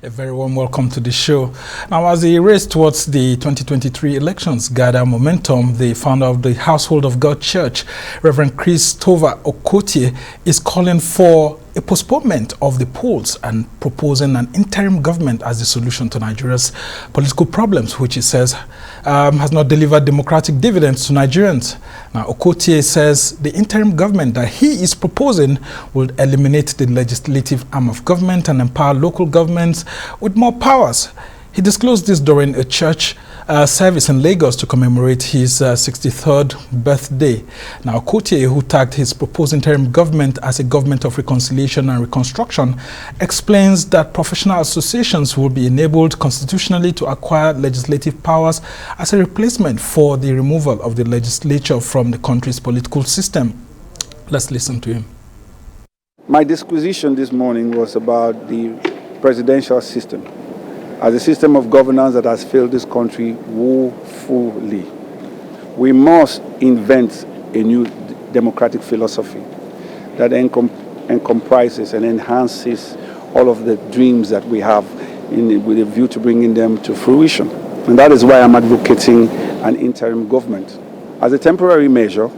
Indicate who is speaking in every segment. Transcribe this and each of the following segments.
Speaker 1: A very warm welcome to the show. Now, as the race towards the 2023 elections gather momentum, the founder of the Household of God Church, Reverend Chris Okotie, is calling for a postponement of the polls and proposing an interim government as the solution to Nigeria's political problems, which he says has not delivered democratic dividends to Nigerians. Now, Okotie says the interim government that he is proposing will eliminate the legislative arm of government and empower local governments with more powers. He disclosed this during a church service in Lagos to commemorate his 63rd birthday. Now, Okotie, who tagged his proposed interim government as a government of reconciliation and reconstruction, explains that professional associations will be enabled constitutionally to acquire legislative powers as a replacement for the removal of the legislature from the country's political system. Let's listen to him.
Speaker 2: My disquisition this morning was about the presidential system as a system of governance that has failed this country woefully. We must invent a new democratic philosophy that comprises and enhances all of the dreams that we have with a view to bringing them to fruition. And that is why I'm advocating an interim government as a temporary measure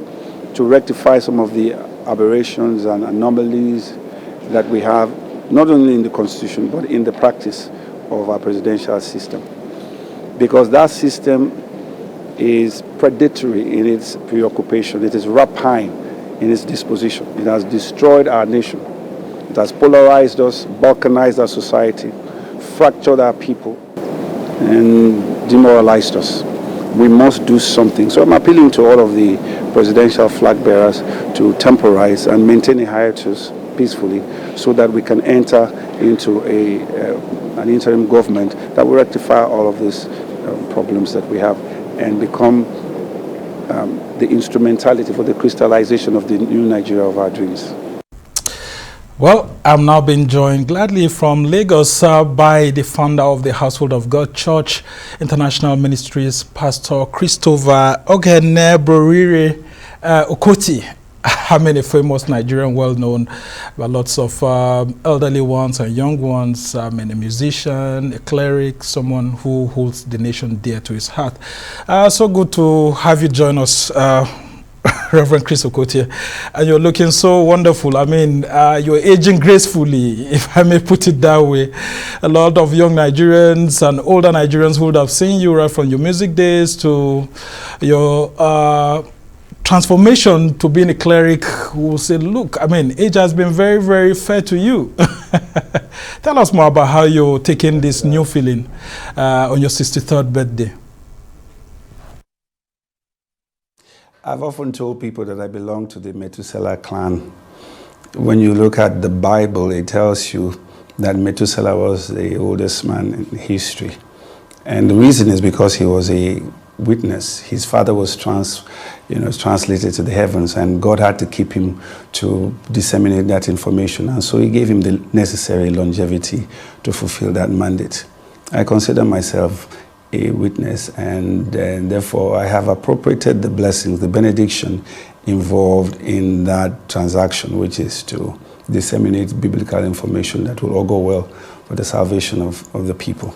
Speaker 2: to rectify some of the aberrations and anomalies that we have, not only in the Constitution, but in the practice of our presidential system. Because that system is predatory in its preoccupation, it is rapine in its disposition. It has destroyed our nation. It has polarized us, balkanized our society, fractured our people, and demoralized us. We must do something. So I'm appealing to all of the presidential flag bearers to temporize and maintain a hiatus peacefully so that we can enter into an interim government that will rectify all of these problems that we have and become the instrumentality for the crystallization of the new Nigeria of our dreams.
Speaker 1: Well, I'm now being joined gladly from Lagos by the founder of the Household of God Church International Ministries, Pastor Christopher Okotie. I mean, a famous Nigerian, well-known, but lots of elderly ones and young ones. I mean, a musician, a cleric, someone who holds the nation dear to his heart. So good to have you join us, Reverend Chris Okotie. And you're looking so wonderful. I mean, you're aging gracefully, if I may put it that way. A lot of young Nigerians and older Nigerians who would have seen you right from your music days to your transformation to being a cleric will say, look, I mean, age has been very, very fair to you. Tell us more about how you're taking this new feeling on your 63rd birthday.
Speaker 2: I've often told people that I belong to the Methuselah clan. When you look at the Bible, it tells you that Methuselah was the oldest man in history. And the reason is because he was a witness. His father was translated to the heavens, and God had to keep him to disseminate that information. And so he gave him the necessary longevity to fulfill that mandate. I consider myself a witness, and therefore I have appropriated the blessings, the benediction involved in that transaction, which is to disseminate biblical information that will all go well for the salvation of the people.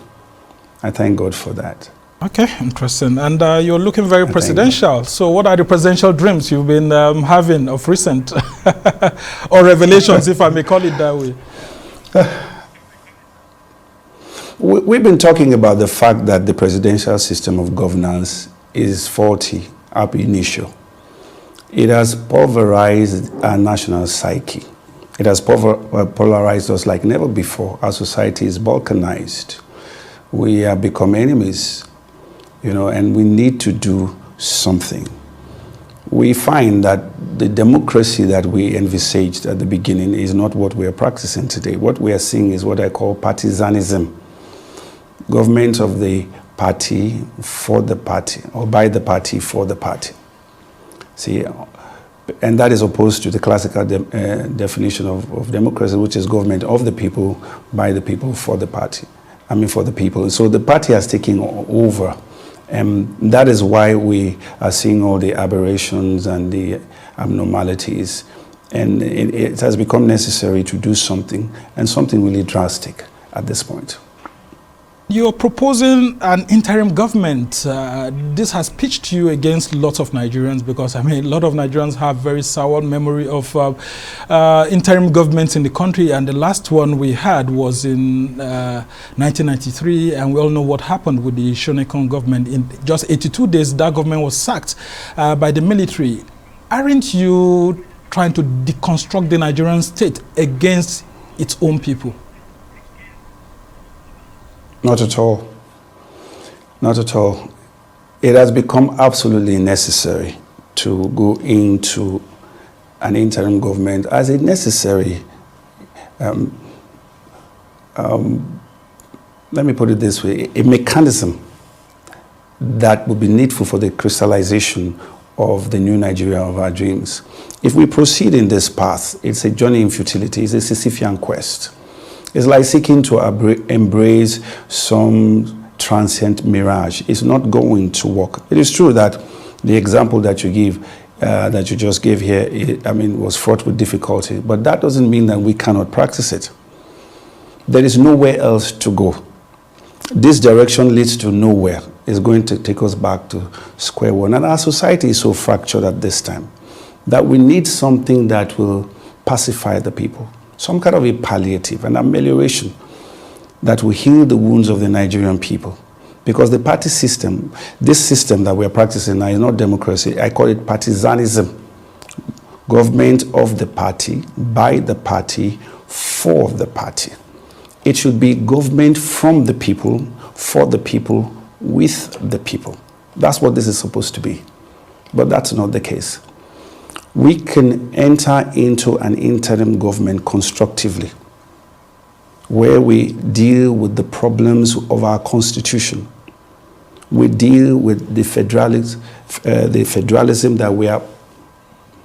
Speaker 2: I thank God for that.
Speaker 1: Okay, interesting. And you're looking very presidential. So what are the presidential dreams you've been having of recent? Or revelations, if I may call it that way?
Speaker 2: We've been talking about the fact that the presidential system of governance is faulty ab initio. It has pulverized our national psyche. It has polarized us like never before. Our society is balkanized. We have become enemies, and we need to do something. We find that the democracy that we envisaged at the beginning is not what we are practicing today. What we are seeing is what I call partizanism. Government of the party for the party, or by the party for the party. See, and that is opposed to the classical definition of democracy, which is government of the people, by the people, for the party. For the people. So the party has taken over. And that is why we are seeing all the aberrations and the abnormalities. And it has become necessary to do something, and something really drastic at this point.
Speaker 1: You're proposing an interim government. This has pitched you against lots of Nigerians because, I mean, a lot of Nigerians have very sour memory of interim governments in the country. And the last one we had was in 1993. And we all know what happened with the Shonekan government. In just 82 days, that government was sacked by the military. Aren't you trying to deconstruct the Nigerian state against its own people?
Speaker 3: Not at all. Not at all. It has become absolutely necessary to go into an interim government as a necessary, let me put it this way, a mechanism that would be needful for the crystallization of the new Nigeria of our dreams. If we proceed in this path, it's a journey in futility, it's a Sisyphean quest. It's like seeking to embrace some transient mirage. It's not going to work. It is true that the example that you give, that you just gave here, was fraught with difficulty. But that doesn't mean that we cannot practice it. There is nowhere else to go. This direction leads to nowhere. It's going to take us back to square one. And our society is so fractured at this time that we need something that will pacify the people. Some kind of a palliative, an amelioration that will heal the wounds of the Nigerian people. Because the party system, this system that we are practicing now is not democracy. I call it partizanism. Government of the party, by the party, for the party. It should be government from the people, for the people, with the people. That's what this is supposed to be. But that's not the case. We can enter into an interim government constructively, where we deal with the problems of our constitution. We deal with the federalism that we are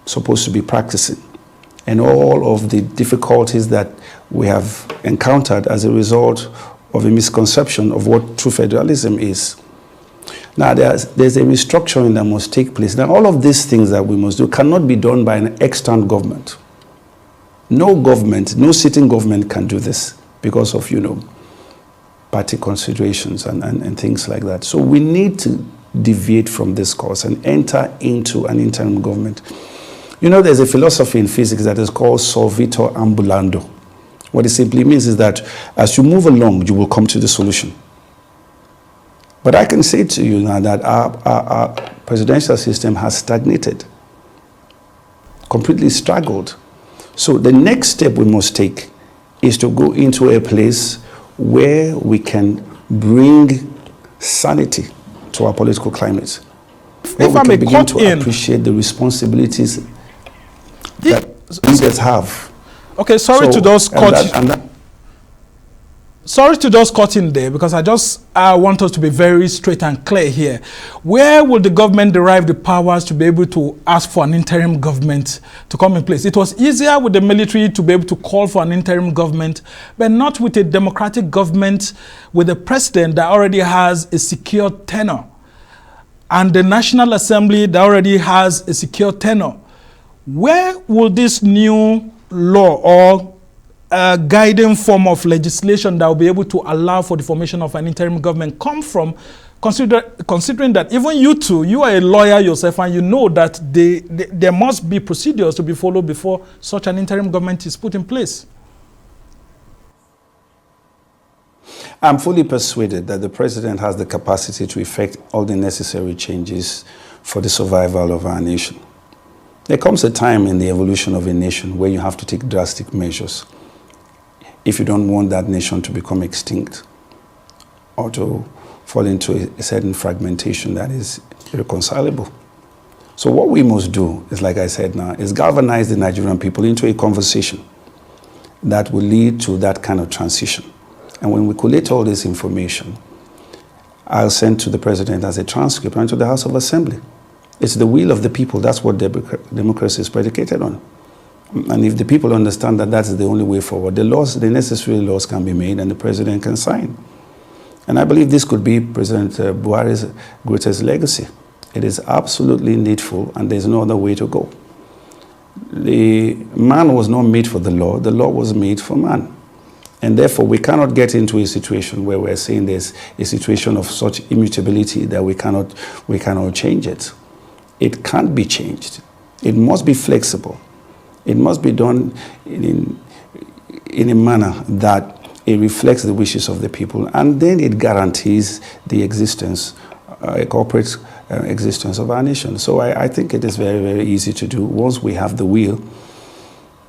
Speaker 3: supposed to be practicing, and all of the difficulties that we have encountered as a result of a misconception of what true federalism is. Now, there's a restructuring that must take place. Now, all of these things that we must do cannot be done by an external government. No government, no sitting government can do this because of, party considerations and things like that. So we need to deviate from this course and enter into an interim government. There's a philosophy in physics that is called solvitur ambulando. What it simply means is that as you move along, you will come to the solution. But I can say to you now that our presidential system has stagnated, completely struggled. So the next step we must take is to go into a place where we can bring sanity to our political climate. Where we can begin to appreciate the responsibilities that leaders have.
Speaker 1: Okay, sorry to those Sorry to just cut in there, because I want us to be very straight and clear here. Where will the government derive the powers to be able to ask for an interim government to come in place? It was easier with the military to be able to call for an interim government, but not with a democratic government with a president that already has a secure tenure and the National Assembly that already has a secure tenure. Where will this new law or guiding form of legislation that will be able to allow for the formation of an interim government come from, considering that even you are a lawyer yourself, and you know that there must be procedures to be followed before such an interim government is put in place?
Speaker 3: I'm fully persuaded that the president has the capacity to effect all the necessary changes for the survival of our nation. There comes a time in the evolution of a nation where you have to take drastic measures if you don't want that nation to become extinct or to fall into a certain fragmentation that is irreconcilable. So what we must do is, like I said now, is galvanize the Nigerian people into a conversation that will lead to that kind of transition. And when we collate all this information, I'll send to the president as a transcript and to the House of Assembly. It's the will of the people. That's what democracy is predicated on. And if the people understand that that's the only way forward, the necessary laws can be made and the president can sign. And I believe this could be President Buhari's greatest legacy. It is absolutely needful, and there's no other way to go. The man was not made for the law was made for man. And therefore, we cannot get into a situation where we're saying there's a situation of such immutability that we cannot change it. It can't be changed. It must be flexible. It must be done in a manner that it reflects the wishes of the people, and then it guarantees the existence, a corporate existence of our nation. So I think it is very, very easy to do once we have the will,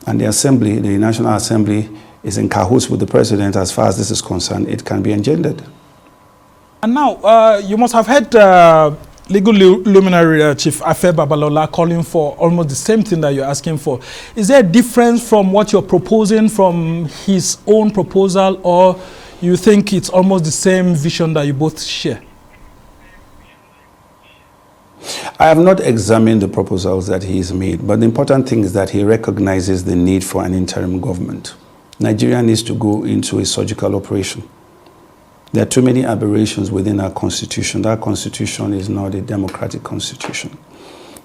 Speaker 3: and the Assembly, the National Assembly, is in cahoots with the president as far as this is concerned. It can be engendered.
Speaker 1: And now, you must have heard legal luminary Chief Afe Babalola calling for almost the same thing that you're asking for. Is there a difference from what you're proposing from his own proposal, or you think it's almost the same vision that you both share?
Speaker 3: I have not examined the proposals that he's made, but the important thing is that he recognizes the need for an interim government. Nigeria needs to go into a surgical operation. There are too many aberrations within our constitution. That constitution is not a democratic constitution.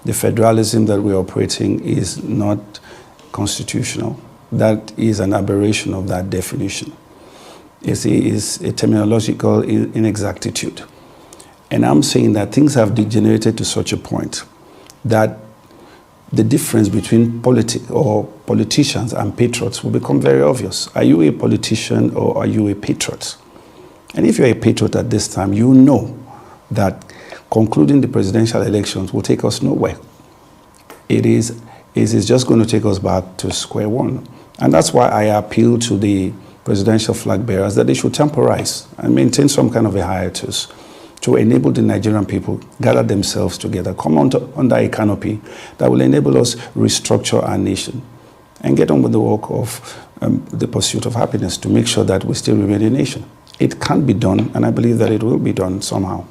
Speaker 3: The federalism that we're operating is not constitutional. That is an aberration of that definition. It's a terminological inexactitude. And I'm saying that things have degenerated to such a point that the difference between politicians and patriots will become very obvious. Are you a politician or are you a patriot? And if you're a patriot at this time, you know that concluding the presidential elections will take us nowhere. It is just going to take us back to square one. And that's why I appeal to the presidential flag bearers that they should temporize and maintain some kind of a hiatus to enable the Nigerian people gather themselves together, come under a canopy that will enable us restructure our nation and get on with the work of the pursuit of happiness to make sure that we still remain a nation. It can be done, and I believe that it will be done somehow.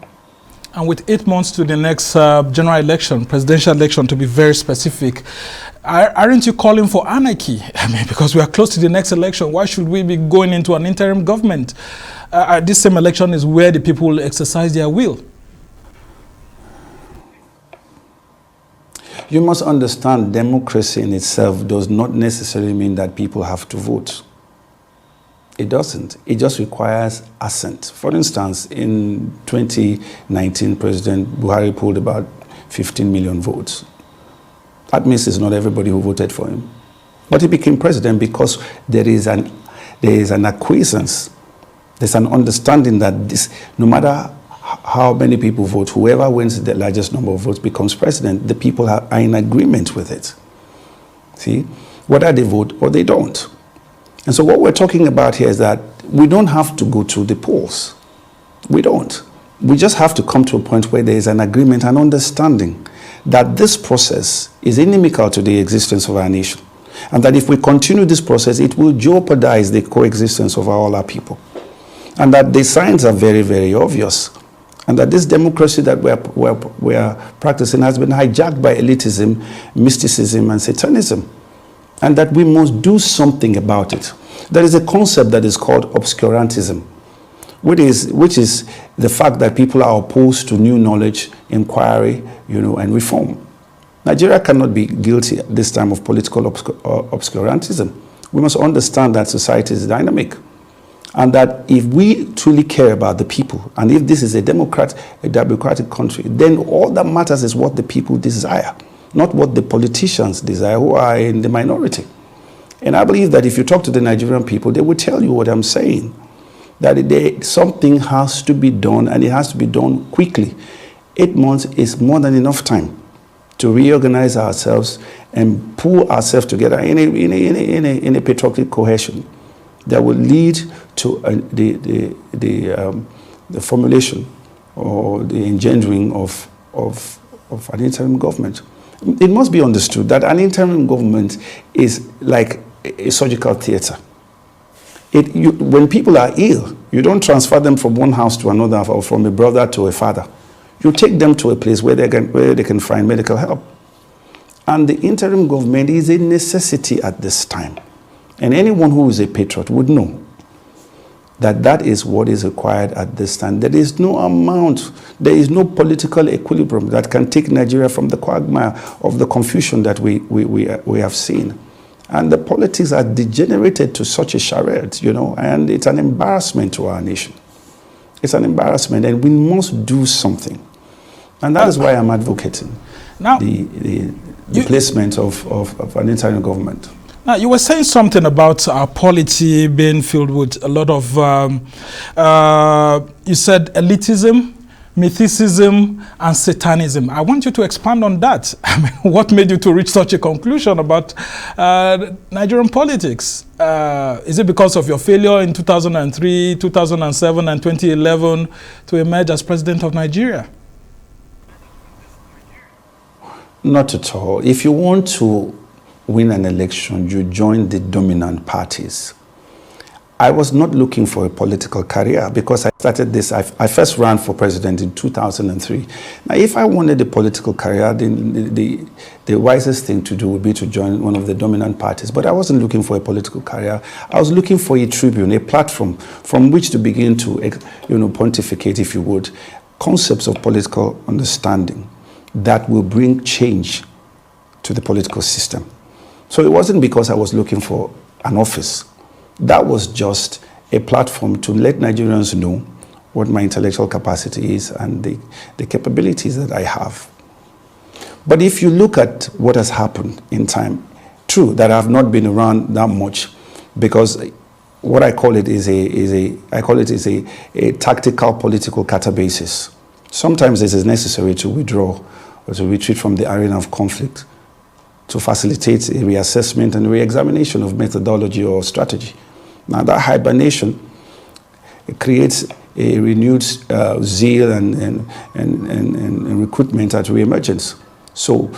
Speaker 1: And with 8 months to the next general election, presidential election to be very specific, aren't you calling for anarchy? I mean, because we are close to the next election, why should we be going into an interim government? This same election is where the people exercise their will.
Speaker 3: You must understand, democracy in itself does not necessarily mean that people have to vote. It doesn't. It just requires assent. For instance, in 2019, President Buhari pulled about 15 million votes. That means it's not everybody who voted for him. But he became president because there is an acquiescence. There's an understanding that this, no matter how many people vote, whoever wins the largest number of votes becomes president. The people are in agreement with it. See, whether they vote or they don't. And so what we're talking about here is that we don't have to go to the polls. We don't. We just have to come to a point where there is an agreement and understanding that this process is inimical to the existence of our nation. And that if we continue this process, it will jeopardize the coexistence of all our people. And that the signs are very, very obvious. And that this democracy that we're practicing has been hijacked by elitism, mysticism, and satanism. And that we must do something about it. There is a concept that is called obscurantism, which is the fact that people are opposed to new knowledge, inquiry, and reform. Nigeria cannot be guilty at this time of political obscurantism. We must understand that society is dynamic, and that if we truly care about the people, and if this is a democratic country, then all that matters is what the people desire, not what the politicians desire, who are in the minority. And I believe that if you talk to the Nigerian people, they will tell you what I'm saying, that something has to be done, and it has to be done quickly. 8 months is more than enough time to reorganize ourselves and pull ourselves together in a patriotic cohesion that will lead to the formulation or the engendering of an interim government. It must be understood that an interim government is like a surgical theater. When people are ill, you don't transfer them from one house to another or from a brother to a father. You take them to a place where they can find medical help. And the interim government is a necessity at this time. And anyone who is a patriot would know that that is what is required at this time. There is no amount, there is no political equilibrium that can take Nigeria from the quagmire of the confusion that we have seen. And the politics are degenerated to such a charade, you know, and it's an embarrassment to our nation. It's an embarrassment, and we must do something. And that is why I'm advocating
Speaker 1: now,
Speaker 3: the placement of an interim government.
Speaker 1: Now, you were saying something about our polity being filled with a lot of, you said elitism, mythicism, and satanism. I want you to expand on that. I mean, what made you to reach such a conclusion about Nigerian politics? Is it because of your failure in 2003, 2007, and 2011 to emerge as president of Nigeria?
Speaker 3: Not at all. If you want to win an election, you join the dominant parties. I was not looking for a political career because I started this. I first ran for president in 2003. Now, if I wanted a political career, then the wisest thing to do would be to join one of the dominant parties. But I wasn't looking for a political career. I was looking for a tribune, a platform from which to begin to, you know, pontificate, if you would, concepts of political understanding that will bring change to the political system. So it wasn't because I was looking for an office. That was just a platform to let Nigerians know what my intellectual capacity is and the capabilities that I have. But if you look at what has happened in time, true that I have not been around that much, because what I call it is a tactical political catabasis. Sometimes it is necessary to withdraw or to retreat from the arena of conflict to facilitate a reassessment and re-examination of methodology or strategy. Now that hibernation creates a renewed zeal and recruitment at re-emergence. So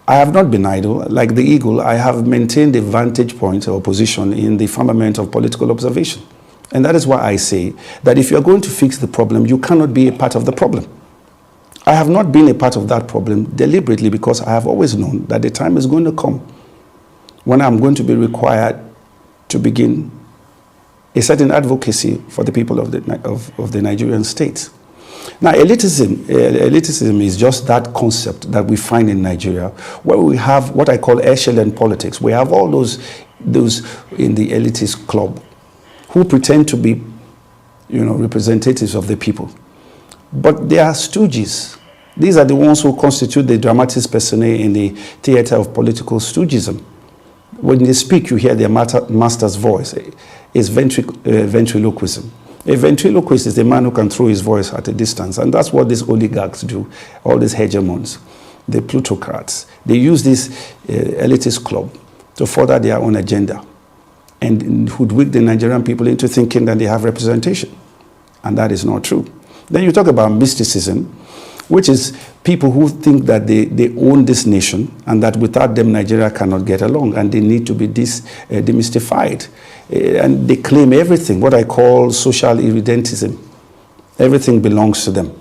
Speaker 3: I have not been idle. Like the eagle, I have maintained a vantage point or position in the firmament of political observation. And that is why I say that if you're going to fix the problem, you cannot be a part of the problem. I have not been a part of that problem deliberately because I have always known that the time is going to come when I'm going to be required to begin a certain advocacy for the people of the Nigerian state. Now, elitism is just that concept that we find in Nigeria, where we have what I call echelon politics. We have all those in the elitist club who pretend to be, you know, representatives of the people. But they are stooges. These are the ones who constitute the dramatis personae in the theater of political stoogism. When they speak, you hear their master's voice. It's ventriloquism. A ventriloquist is a man who can throw his voice at a distance, and that's what these oligarchs do, all these hegemons, the plutocrats. They use this elitist club to further their own agenda and hoodwink the Nigerian people into thinking that they have representation, and that is not true. Then you talk about mysticism, which is people who think that they own this nation and that without them Nigeria cannot get along and they need to be demystified. And they claim everything, what I call social irredentism. Everything belongs to them.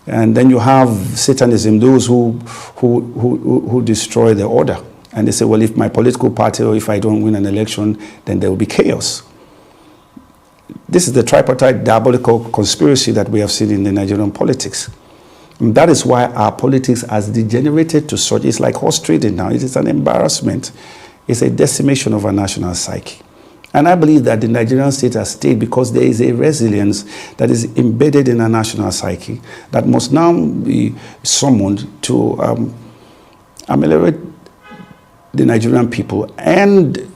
Speaker 3: And then you have Satanism, those who destroy the order. And they say, well, if my political party or if I don't win an election, then there will be chaos. This is the tripartite diabolical conspiracy that we have seen in the Nigerian politics. And that is why our politics has degenerated to such. It's like horse trading now. It is an embarrassment. It's a decimation of our national psyche. And I believe that the Nigerian state has stayed because there is a resilience that is embedded in our national psyche that must now be summoned to ameliorate the Nigerian people and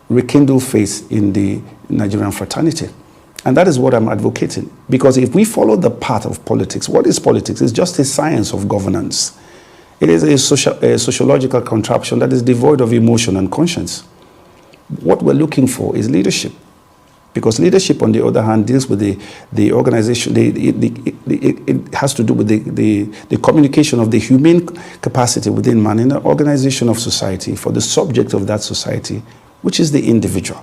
Speaker 3: rekindle faith in the Nigerian fraternity. And that is what I'm advocating. Because if we follow the path of politics, what is politics? It's just a science of governance. It is a sociological contraption that is devoid of emotion and conscience. What we're looking for is leadership. Because leadership, on the other hand, deals with the organization. It has to do with the communication of the human capacity within man in the organization of society for the subject of that society, which is the individual.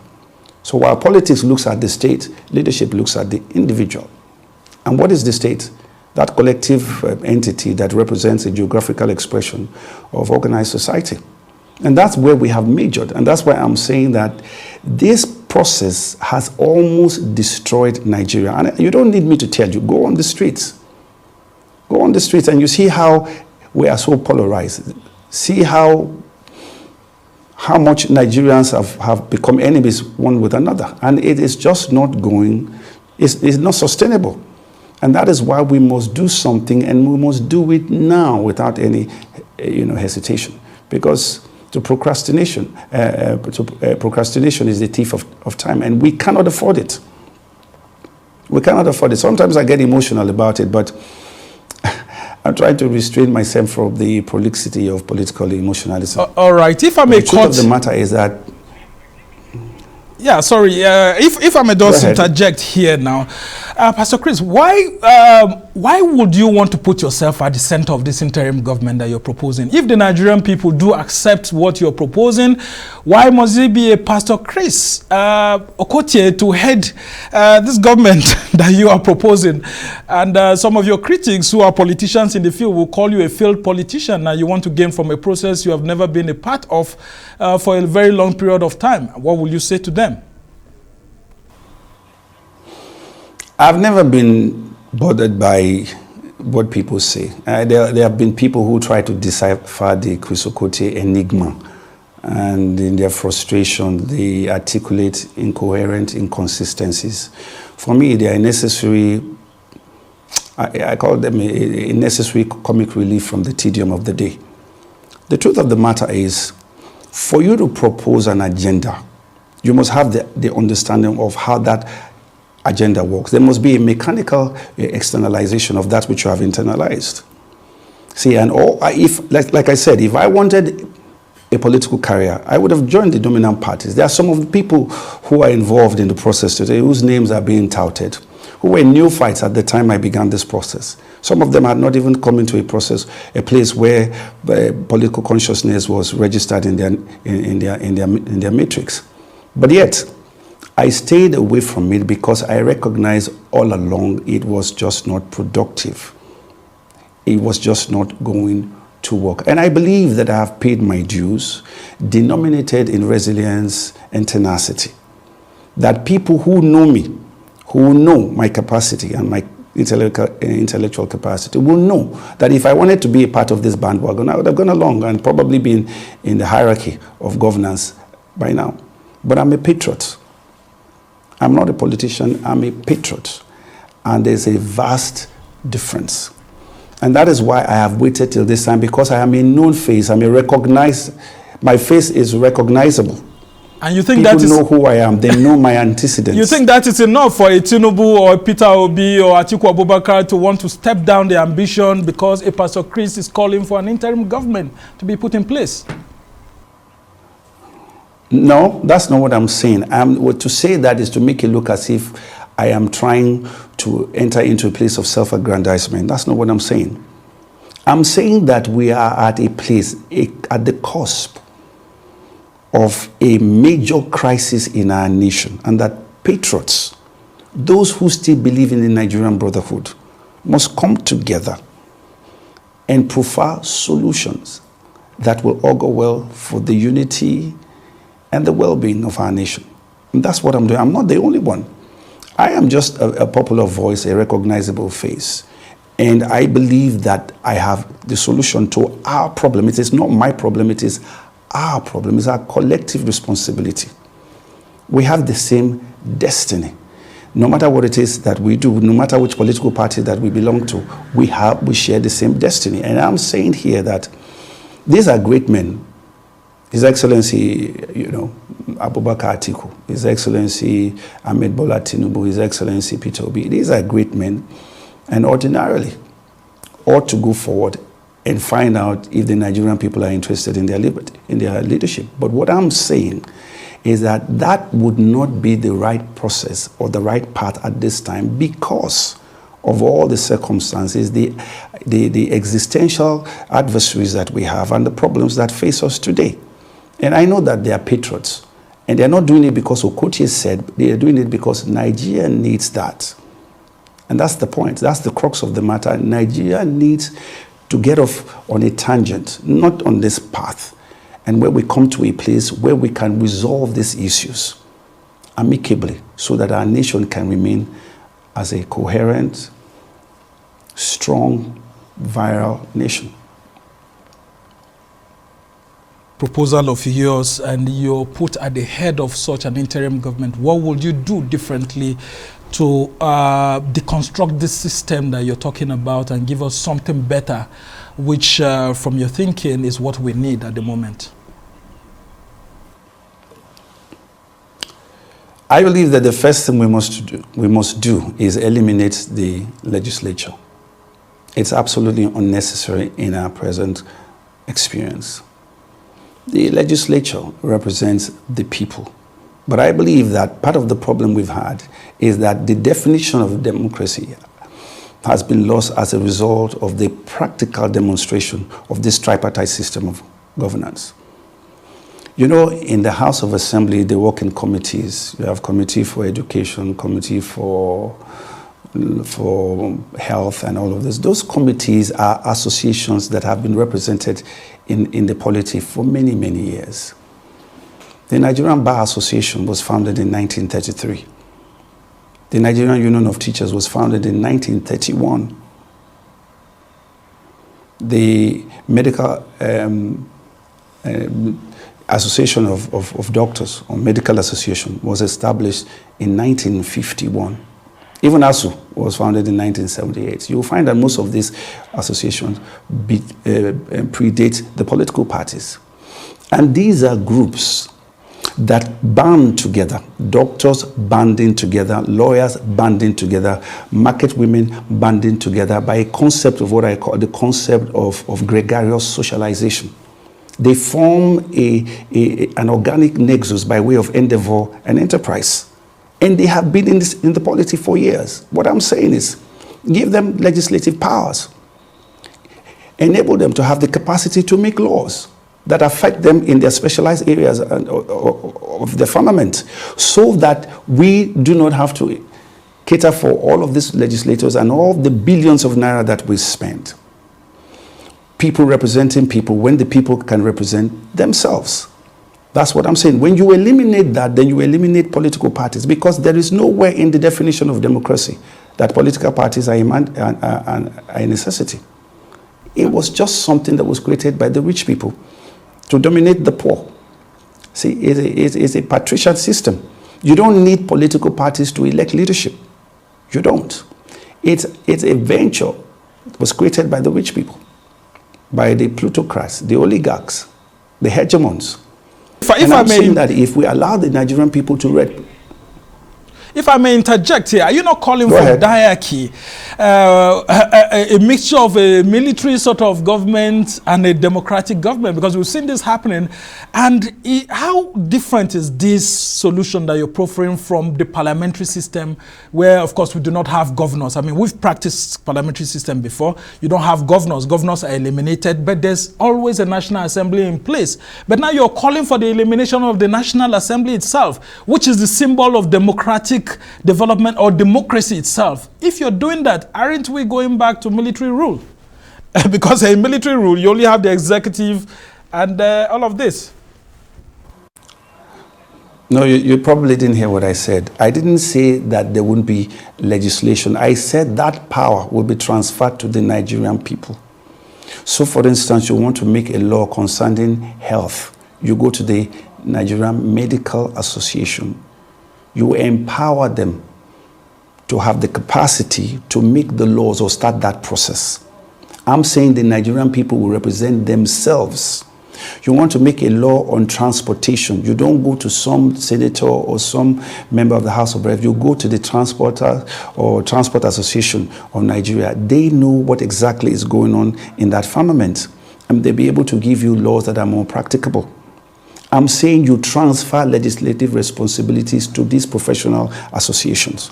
Speaker 3: So while politics looks at the state, leadership looks at the individual. And what is the state? That collective entity that represents a geographical expression of organized society. And that's where we have majored. And that's why I'm saying that this process has almost destroyed Nigeria. And you don't need me to tell you, go on the streets. Go on the streets and you see how we are so polarized. See how how much Nigerians have become enemies one with another. And it is just not going, it's not sustainable. And that is why we must do something, and we must do it now without any hesitation. Because procrastination is the thief of time, and we cannot afford it. We cannot afford it. Sometimes I get emotional about it, but I'm trying to restrain myself from the prolixity of political emotionalism.
Speaker 1: All right, if I may
Speaker 3: the truth of the matter is that...
Speaker 1: Yeah, sorry. If I may just interject here now, Pastor Chris, why would you want to put yourself at the center of this interim government that you're proposing? If the Nigerian people do accept what you're proposing, why must it be a Pastor Chris Okotie to head this government that you are proposing? And some of your critics who are politicians in the field will call you a failed politician, and you want to gain from a process you have never been a part of for a very long period of time. What will you say to them?
Speaker 3: I've never been bothered by what people say. There have been people who try to decipher the Chris Okotie enigma, and in their frustration, they articulate incoherent inconsistencies. For me, they are necessary. I call them a necessary comic relief from the tedium of the day. The truth of the matter is, for you to propose an agenda, you must have the understanding of how that agenda works. There must be a mechanical externalization of that which you have internalized. See, and if, like I said, if I wanted a political career, I would have joined the dominant parties. There are some of the people who are involved in the process today whose names are being touted, who were neophytes at the time I began this process. Some of them had not even come into a place where political consciousness was registered in their matrix. But yet, I stayed away from it because I recognized all along it was just not productive. It was just not going to work. And I believe that I have paid my dues, denominated in resilience and tenacity. That people who know me, who know my capacity and my intellectual capacity, will know that if I wanted to be a part of this bandwagon, I would have gone along and probably been in the hierarchy of governance by now. But I'm a patriot. I'm not a politician, I'm a patriot. And there's a vast difference. And that is why I have waited till this time, because I am a known face. My face is recognizable.
Speaker 1: And you think
Speaker 3: people know who I am, they know my antecedents.
Speaker 1: You think that is enough for a Tinubu or a Peter Obi or Atiku Abubakar to want to step down their ambition because a Pastor Chris is calling for an interim government to be put in place?
Speaker 3: No, that's not what I'm saying. To say that is to make it look as if I am trying to enter into a place of self-aggrandizement. That's not what I'm saying. I'm saying that we are at a place, at the cusp of a major crisis in our nation, and that patriots, those who still believe in the Nigerian brotherhood, must come together and profile solutions that will augur well for the unity and the well-being of our nation. And that's what I'm doing. I'm not the only one. I am just a popular voice, a recognizable face. And I believe that I have the solution to our problem. It is not my problem, it is our problem. It's our collective responsibility. We have the same destiny. No matter what it is that we do, no matter which political party that we belong to, we share the same destiny. And I'm saying here that these are great men. His Excellency, Abubakar Atiku, His Excellency Ahmed Bola Tinubu, His Excellency Peter Obi. These are great men, and ordinarily ought to go forward and find out if the Nigerian people are interested in their liberty, in their leadership. But what I'm saying is that that would not be the right process or the right path at this time because of all the circumstances, the existential adversaries that we have and the problems that face us today. And I know that they are patriots. And they're not doing it because Okotie said, they are doing it because Nigeria needs that. And that's the point. That's the crux of the matter. Nigeria needs to get off on a tangent, not on this path, and where we come to a place where we can resolve these issues amicably so that our nation can remain as a coherent, strong, viral nation.
Speaker 1: proposal of yours and you're put at the head of such an interim government, what would you do differently to deconstruct this system that you're talking about and give us something better, which from your thinking is what we need at the moment?
Speaker 3: I believe that the first thing we must do is eliminate the legislature. It's absolutely unnecessary in our present experience. The legislature represents the people. But I believe that part of the problem we've had is that the definition of democracy has been lost as a result of the practical demonstration of this tripartite system of governance. You know, in the House of Assembly, they work in committees. You have committee for education, committee for health and all of this. Those committees are associations that have been represented in the polity for many, many years. The Nigerian Bar Association was founded in 1933. The Nigerian Union of Teachers was founded in 1931. The Medical Association of Doctors, or Medical Association, was established in 1951. Even ASU was founded in 1978. You will find that most of these associations predate the political parties. And these are groups that band together, doctors banding together, lawyers banding together, market women banding together by a concept of what I call the concept of gregarious socialization. They form an organic nexus by way of endeavor and enterprise. And they have been in the polity for years. What I'm saying is, give them legislative powers. Enable them to have the capacity to make laws that affect them in their specialized areas of the firmament, so that we do not have to cater for all of these legislators and all the billions of naira that we spend. People representing people when the people can represent themselves. That's what I'm saying. When you eliminate that, then you eliminate political parties, because there is nowhere in the definition of democracy that political parties are a necessity. It was just something that was created by the rich people to dominate the poor. See, it's a patrician system. You don't need political parties to elect leadership. You don't. It's a venture that was created by the rich people, by the plutocrats, the oligarchs, the hegemons.
Speaker 1: If I may,
Speaker 3: saying that if we allow the Nigerian people to
Speaker 1: if I may interject here, are you not calling for diarchy, a mixture of a military sort of government and a democratic government? Because we've seen this happening. And how different is this solution that you're proffering from the parliamentary system, where, of course, we do not have governors? I mean, we've practiced parliamentary system before. You don't have governors. Governors are eliminated, but there's always a National Assembly in place. But now you're calling for the elimination of the National Assembly itself, which is the symbol of democratic development or democracy itself. If you're doing that, aren't we going back to military rule? Because in military rule, you only have the executive and all of this.
Speaker 3: No, you probably didn't hear what I said. I didn't say that there wouldn't be legislation. I said that power will be transferred to the Nigerian people. So, for instance, you want to make a law concerning health. You go to the Nigerian Medical Association. You empower them to have the capacity to make the laws or start that process. I'm saying the Nigerian people will represent themselves. You want to make a law on transportation. You don't go to some senator or some member of the House of Reps. You go to the Transporter or Transport Association of Nigeria. They know what exactly is going on in that firmament, and they'll be able to give you laws that are more practicable. I'm saying you transfer legislative responsibilities to these professional associations.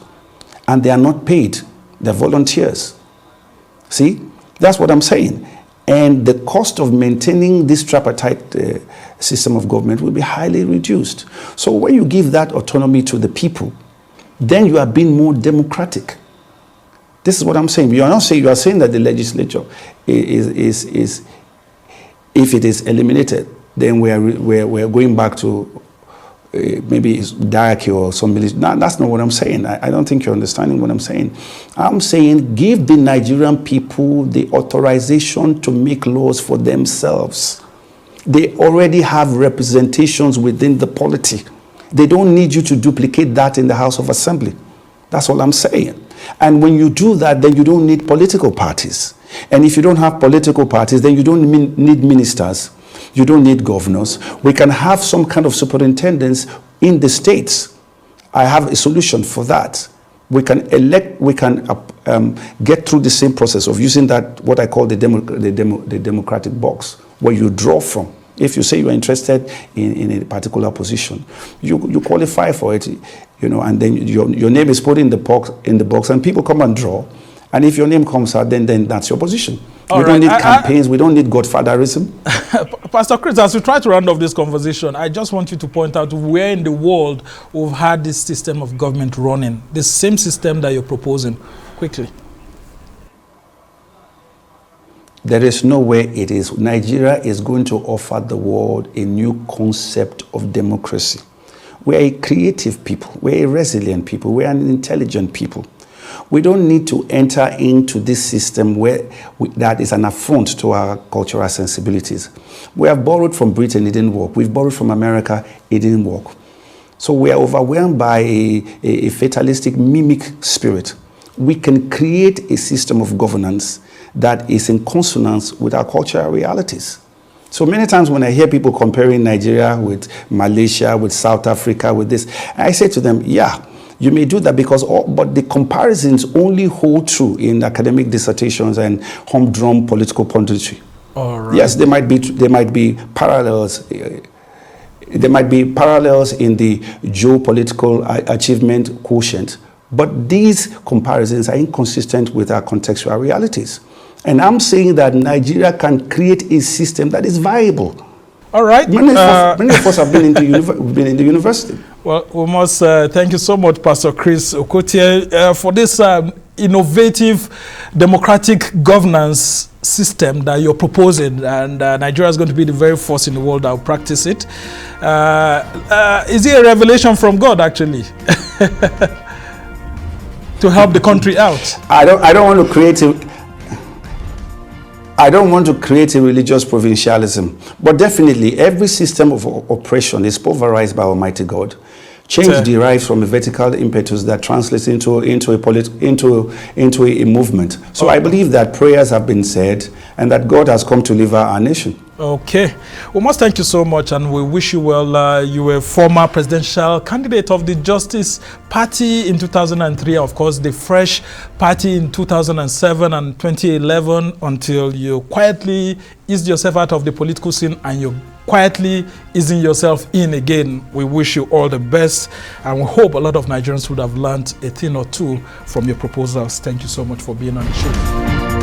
Speaker 3: And they are not paid. They're volunteers. See? That's what I'm saying. And the cost of maintaining this tripartite system of government will be highly reduced. So when you give that autonomy to the people, then you are being more democratic. This is what I'm saying. You are not saying, you are saying that the legislature is if it is eliminated, then we're going back to maybe it's diarchy or some military. No, that's not what I'm saying. I don't think you're understanding what I'm saying. I'm saying give the Nigerian people the authorization to make laws for themselves. They already have representations within the polity. They don't need you to duplicate that in the House of Assembly. That's all I'm saying. And when you do that, then you don't need political parties. And if you don't have political parties, then you don't need ministers. You don't need governors. We can have some kind of superintendents in the states. I have a solution for that. We can elect, we can get through the same process of using that, what I call the democratic box, where you draw from. If you say you are interested in a particular position, you qualify for it, and then your name is put in the box, and people come and draw. And if your name comes out, then that's your position. We don't need campaigns. We don't need godfatherism.
Speaker 1: Pastor Chris, as we try to round off this conversation, I just want you to point out where in the world we've had this system of government running, the same system that you're proposing, quickly.
Speaker 3: There is no way it is. Nigeria is going to offer the world a new concept of democracy. We're a creative people. We're a resilient people. We're an intelligent people. We don't need to enter into this system that is an affront to our cultural sensibilities. We have borrowed from Britain, it didn't work. We've borrowed from America, it didn't work. So we are overwhelmed by a fatalistic mimic spirit. We can create a system of governance that is in consonance with our cultural realities. So many times when I hear people comparing Nigeria with Malaysia, with South Africa, with this, I say to them, yeah, you may do that but the comparisons only hold true in academic dissertations and humdrum political punditry.
Speaker 1: All right.
Speaker 3: Yes, there might be parallels. There might be parallels in the geopolitical achievement quotient, but these comparisons are inconsistent with our contextual realities. And I'm saying that Nigeria can create a system that is viable.
Speaker 1: All right.
Speaker 3: Many of us have been in the university.
Speaker 1: Well, we must thank you so much, Pastor Chris Okotie, for this innovative democratic governance system that you're proposing, and Nigeria is going to be the very first in the world that will practice it. Is it a revelation from God, actually, to help the country out?
Speaker 3: I don't want to create a religious provincialism, but definitely every system of oppression is pulverized by Almighty God. Change derives from a vertical impetus that translates into a movement. So I believe that prayers have been said and that God has come to deliver our nation.
Speaker 1: Okay. We must thank you so much, and we wish you well. You were former presidential candidate of the Justice Party in 2003, of course, the Fresh Party in 2007 and 2011, until you quietly eased yourself out of the political scene and you quietly easing yourself in again. We wish you all the best, and we hope a lot of Nigerians would have learned a thing or two from your proposals. Thank you so much for being on the show.